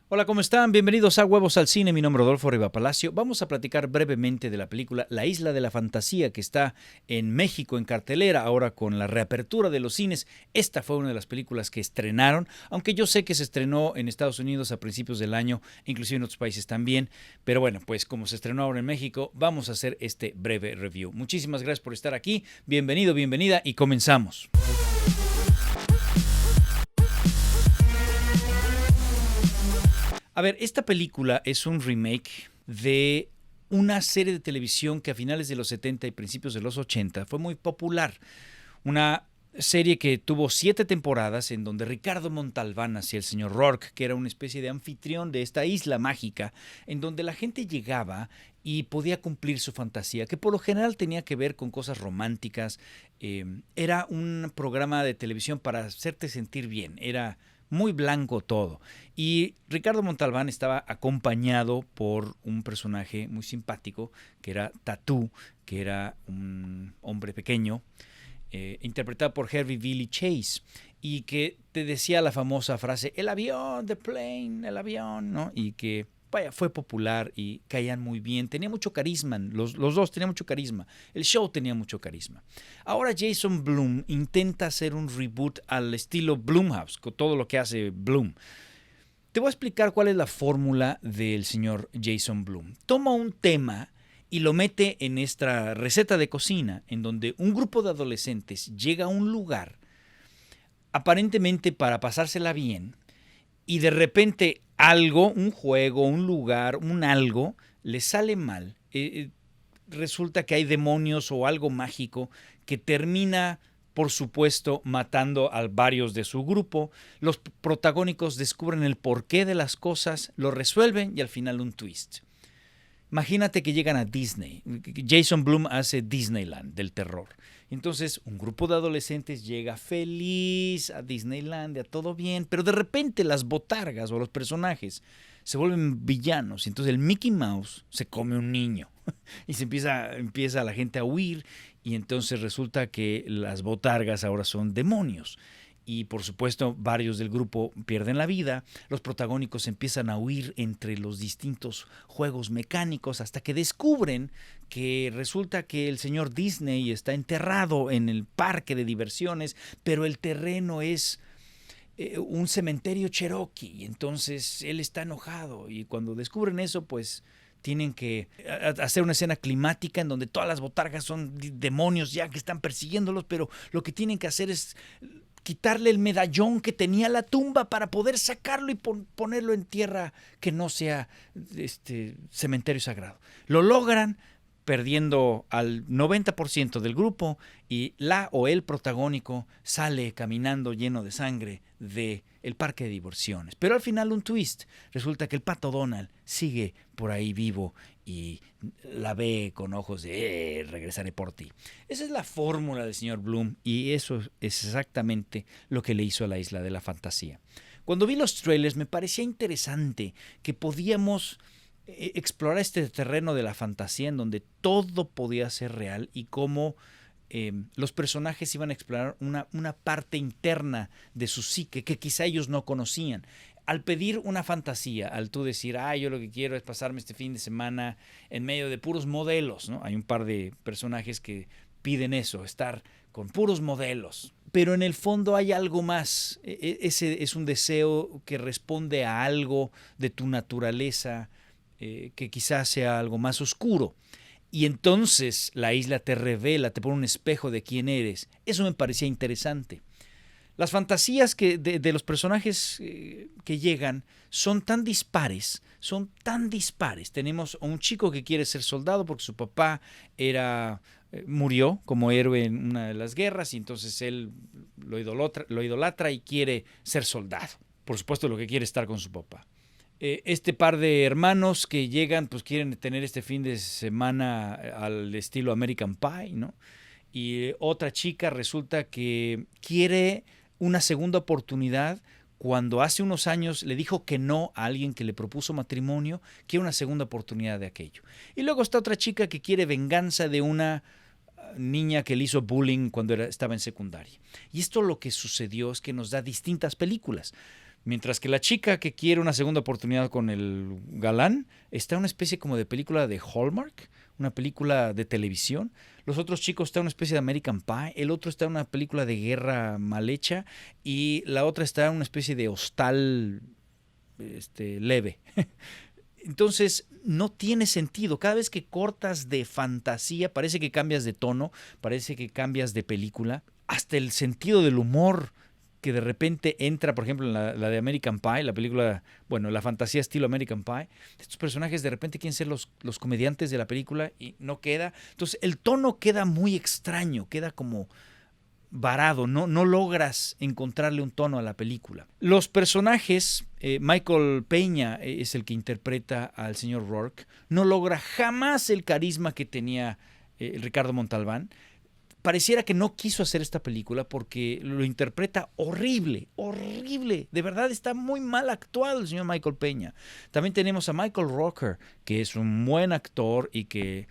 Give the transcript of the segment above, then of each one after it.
Hola, ¿cómo están? Bienvenidos a Huevos al Cine. Mi nombre es Rodolfo Riva Palacio. Vamos a platicar brevemente de la película La Isla de la Fantasía, que está en México en cartelera, ahora con la reapertura de los cines. Esta fue una de las películas que estrenaron, aunque yo sé que se estrenó en Estados Unidos a principios del año, inclusive en otros países también. Pero bueno, pues como se estrenó ahora en México, vamos a hacer este breve review. Muchísimas gracias por estar aquí. Bienvenido, bienvenida y comenzamos. A ver, esta película es un remake de una serie de televisión que a finales de los 70 y principios de los 80 fue muy popular. Una serie que tuvo 7 temporadas en donde Ricardo Montalbán hacía el señor Rourke, que era una especie de anfitrión de esta isla mágica, en donde la gente llegaba y podía cumplir su fantasía, que por lo general tenía que ver con cosas románticas. Era un programa de televisión para hacerte sentir bien, era muy blanco todo. Y Ricardo Montalbán estaba acompañado por un personaje muy simpático, que era Tatú, que era un hombre pequeño, interpretado por Harvey Billy Chase, y que te decía la famosa frase, el avión, the plane, el avión, ¿no? Y que vaya, fue popular y caían muy bien, tenía mucho carisma, los dos tenían mucho carisma, el show tenía mucho carisma. Ahora Jason Blum intenta hacer un reboot al estilo Blumhouse, con todo lo que hace Blum. Te voy a explicar cuál es la fórmula del señor Jason Blum. Toma un tema y lo mete en esta receta de cocina, en donde un grupo de adolescentes llega a un lugar, aparentemente para pasársela bien, y de repente algo, un juego, un lugar, un algo, le sale mal. Resulta que hay demonios o algo mágico que termina, por supuesto, matando a varios de su grupo. Los protagónicos descubren el porqué de las cosas, lo resuelven y al final un twist. Imagínate que llegan a Disney. Jason Blum hace Disneyland del terror. Entonces, un grupo de adolescentes llega feliz a Disneyland, a todo bien, pero de repente las botargas o los personajes se vuelven villanos. Entonces, el Mickey Mouse se come un niño y empieza la gente a huir. Y entonces resulta que las botargas ahora son demonios. Y por supuesto varios del grupo pierden la vida, los protagónicos empiezan a huir entre los distintos juegos mecánicos hasta que descubren que resulta que el señor Disney está enterrado en el parque de diversiones, pero el terreno es un cementerio cherokee, entonces él está enojado y cuando descubren eso pues tienen que hacer una escena climática en donde todas las botargas son demonios ya que están persiguiéndolos, pero lo que tienen que hacer es quitarle el medallón que tenía la tumba para poder sacarlo y ponerlo en tierra que no sea cementerio sagrado. Lo logran perdiendo al 90% del grupo y la o el protagónico sale caminando lleno de sangre de el parque de diversiones. Pero al final un twist. Resulta que el pato Donald sigue por ahí vivo y la ve con ojos de regresaré por ti. Esa es la fórmula del señor Blum y eso es exactamente lo que le hizo a la Isla de la Fantasía. Cuando vi los trailers me parecía interesante que podíamos explorar este terreno de la fantasía en donde todo podía ser real y cómo los personajes iban a explorar una parte interna de su psique que quizá ellos no conocían. Al pedir una fantasía, al tú decir, yo lo que quiero es pasarme este fin de semana en medio de puros modelos, ¿no? Hay un par de personajes que piden eso, estar con puros modelos. Pero en el fondo hay algo más. Ese es un deseo que responde a algo de tu naturaleza, que quizás sea algo más oscuro. Y entonces la isla te revela, te pone un espejo de quién eres. Eso me parecía interesante. Las fantasías de los personajes que llegan son tan dispares, son tan dispares. Tenemos a un chico que quiere ser soldado porque su papá murió como héroe en una de las guerras y entonces él lo idolatra y quiere ser soldado. Por supuesto lo que quiere es estar con su papá. Este par de hermanos que llegan, pues quieren tener este fin de semana al estilo American Pie, ¿no? Y otra chica resulta que quiere una segunda oportunidad cuando hace unos años le dijo que no a alguien que le propuso matrimonio, quiere una segunda oportunidad de aquello. Y luego está otra chica que quiere venganza de una niña que le hizo bullying cuando estaba en secundaria. Y esto lo que sucedió es que nos da distintas películas. Mientras que la chica que quiere una segunda oportunidad con el galán está en una especie como de película de Hallmark, una película de televisión. Los otros chicos están en una especie de American Pie, el otro está en una película de guerra mal hecha y la otra está en una especie de hostal leve. Entonces, no tiene sentido. Cada vez que cortas de fantasía, parece que cambias de tono, parece que cambias de película. Hasta el sentido del humor que de repente entra, por ejemplo, en la de American Pie, la película, bueno, la fantasía estilo American Pie. Estos personajes de repente quieren ser los comediantes de la película y no queda. Entonces, el tono queda muy extraño, queda como varado, no logras encontrarle un tono a la película. Los personajes, Michael Peña es el que interpreta al señor Rourke, no logra jamás el carisma que tenía Ricardo Montalbán. Pareciera que no quiso hacer esta película porque lo interpreta horrible, horrible. De verdad está muy mal actuado el señor Michael Peña. También tenemos a Michael Rooker, que es un buen actor y que,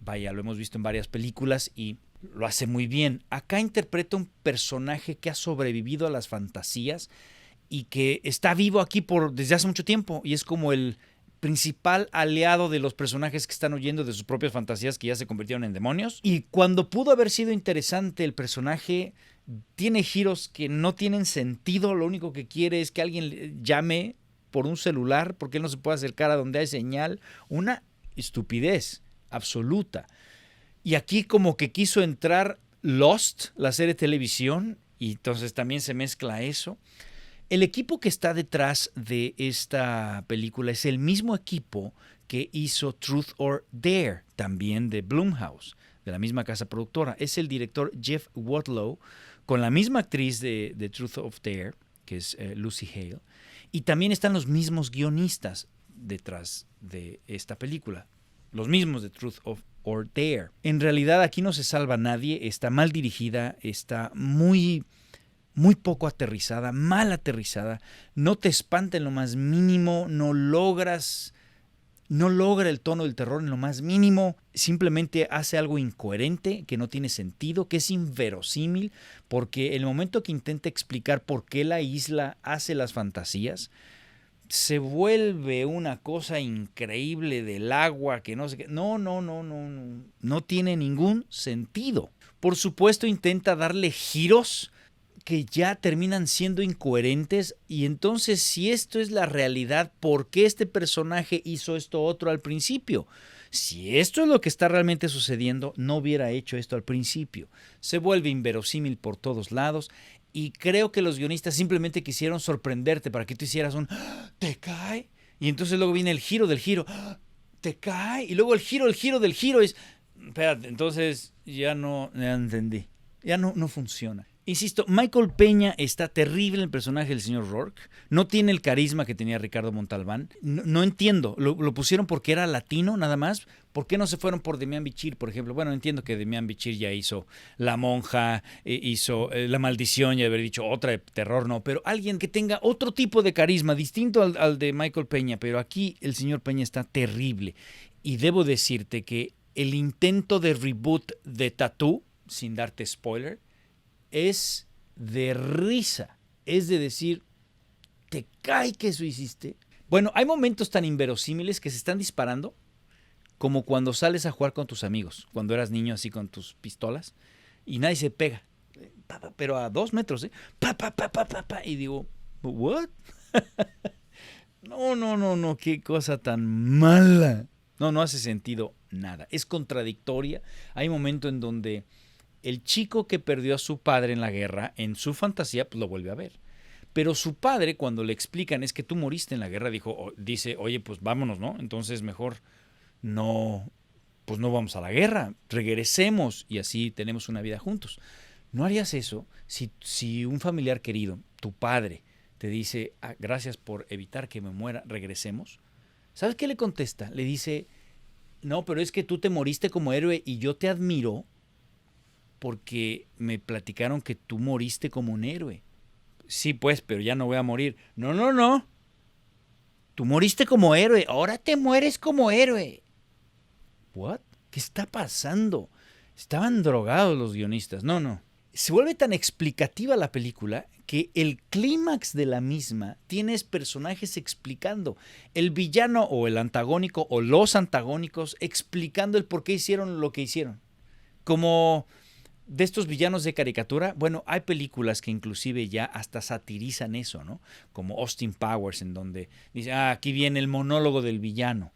vaya, lo hemos visto en varias películas y lo hace muy bien. Acá interpreta un personaje que ha sobrevivido a las fantasías y que está vivo aquí desde hace mucho tiempo y es como el principal aliado de los personajes que están huyendo de sus propias fantasías que ya se convirtieron en demonios. Y cuando pudo haber sido interesante, el personaje tiene giros que no tienen sentido. Lo único que quiere es que alguien le llame por un celular porque él no se puede acercar a donde hay señal. Una estupidez absoluta. Y aquí como que quiso entrar Lost, la serie de televisión, y entonces también se mezcla eso. El equipo que está detrás de esta película es el mismo equipo que hizo Truth or Dare, también de Blumhouse, de la misma casa productora. Es el director Jeff Wadlow, con la misma actriz de Truth or Dare, que es Lucy Hale. Y también están los mismos guionistas detrás de esta película. Los mismos de Truth or Dare. En realidad aquí no se salva nadie, está mal dirigida, está muy poco aterrizada, mal aterrizada, no te espanta en lo más mínimo, no logra el tono del terror en lo más mínimo, simplemente hace algo incoherente, que no tiene sentido, que es inverosímil, porque el momento que intenta explicar por qué la isla hace las fantasías, se vuelve una cosa increíble del agua, que no sé qué. No tiene ningún sentido. Por supuesto intenta darle giros que ya terminan siendo incoherentes y entonces si esto es la realidad, ¿por qué este personaje hizo esto otro al principio? Si esto es lo que está realmente sucediendo, no hubiera hecho esto al principio. Se vuelve inverosímil por todos lados y creo que los guionistas simplemente quisieron sorprenderte para que tú hicieras un ¿te cae? Y entonces luego viene el giro del giro, ¿te cae? Y luego el giro del giro es, espérate, entonces ya entendí, ya no funciona. Insisto, Michael Peña está terrible en el personaje del señor Rourke. No tiene el carisma que tenía Ricardo Montalbán. No entiendo. ¿Lo pusieron porque era latino nada más? ¿Por qué no se fueron por Demián Bichir, por ejemplo? Bueno, entiendo que Demián Bichir ya hizo La Monja, hizo La Maldición, y haber dicho otra de terror, no. Pero alguien que tenga otro tipo de carisma, distinto al de Michael Peña. Pero aquí el señor Peña está terrible. Y debo decirte que el intento de reboot de Tattoo, sin darte spoiler, es de risa, es de decir, ¿te cae que eso hiciste? Bueno, hay momentos tan inverosímiles que se están disparando como cuando sales a jugar con tus amigos, cuando eras niño así con tus pistolas y nadie se pega, pero a 2 metros, y digo, ¿what? No, qué cosa tan mala. No hace sentido nada, es contradictoria. Hay un momento en donde el chico que perdió a su padre en la guerra, en su fantasía, pues lo vuelve a ver. Pero su padre, cuando le explican, es que tú moriste en la guerra, dice, oye, pues vámonos, ¿no? Entonces mejor no vamos a la guerra, regresemos y así tenemos una vida juntos. ¿No harías eso si un familiar querido, tu padre, te dice, gracias por evitar que me muera, regresemos? ¿Sabes qué le contesta? Le dice, no, pero es que tú te moriste como héroe y yo te admiro porque me platicaron que tú moriste como un héroe. Sí, pues, pero ya no voy a morir. No. Tú moriste como héroe, ahora te mueres como héroe. ¿What? ¿Qué está pasando? Estaban drogados los guionistas. No. se vuelve tan explicativa la película que el clímax de la misma tienes personajes explicando, el villano o el antagónico o los antagónicos explicando el por qué hicieron lo que hicieron. Como de estos villanos de caricatura, bueno, hay películas que inclusive ya hasta satirizan eso, ¿no? Como Austin Powers, en donde dice, aquí viene el monólogo del villano.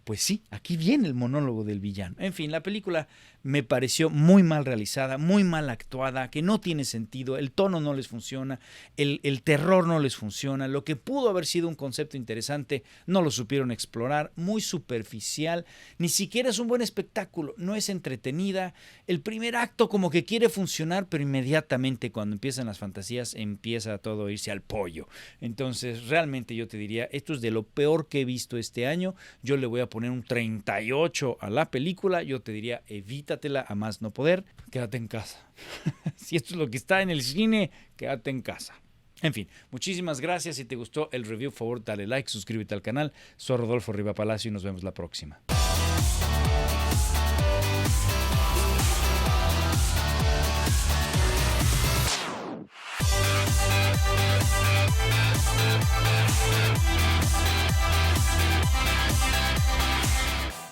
Pues sí, aquí viene el monólogo del villano. En fin, la película me pareció muy mal realizada, muy mal actuada, que no tiene sentido, el tono no les funciona, el terror no les funciona, lo que pudo haber sido un concepto interesante no lo supieron explorar, muy superficial, ni siquiera es un buen espectáculo, no es entretenida, el primer acto como que quiere funcionar, pero inmediatamente cuando empiezan las fantasías empieza todo a irse al pollo. Entonces realmente yo te diría, esto es de lo peor que he visto este año, yo le voy a poner un 38 a la película, yo te diría evítatela a más no poder, quédate en casa. Si esto es lo que está en el cine, quédate en casa. En fin, muchísimas gracias. Si te gustó el review, por favor dale like, suscríbete al canal. Soy Rodolfo Riva Palacio y nos vemos la próxima.